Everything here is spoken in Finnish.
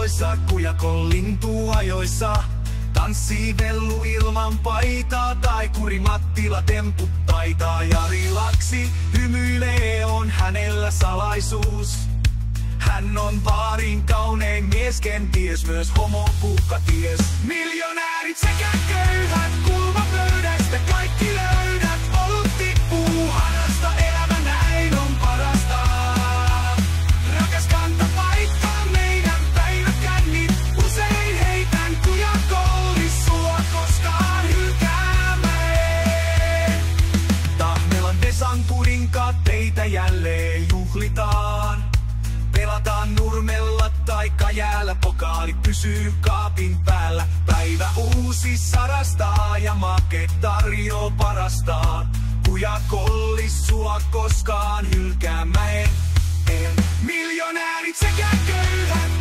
valoissa, kujakon lintu ajoissa. Tanssii vellu ilman paitaa, taikuri Mattila temput taitaa. Jari Laksi hymyilee, on hänellä salaisuus. Hän on baarin kaunein mies, kenties myös homopuukka ties. Miljonäärit sekä köyhät, kulmapöydästä kaikki löydät. Olut tippuu hanasta, elämä näin on parasta. Rakas kantapaikka, meidän päiväkännit. Usein heitän kujakoulis, sua koskaan hylkäämään. Tahmelan Desan kuninkaat, teitä jälleen juhlitaan. Pelataan Nurmella tai Kajäällä, pokaali pysyy kaapin päällä. Päivä uusi sarastaa ja make tarjoo parastaan. Kujakollis, sua koskaan hylkäämään. Miljonäärit sekä köyhät.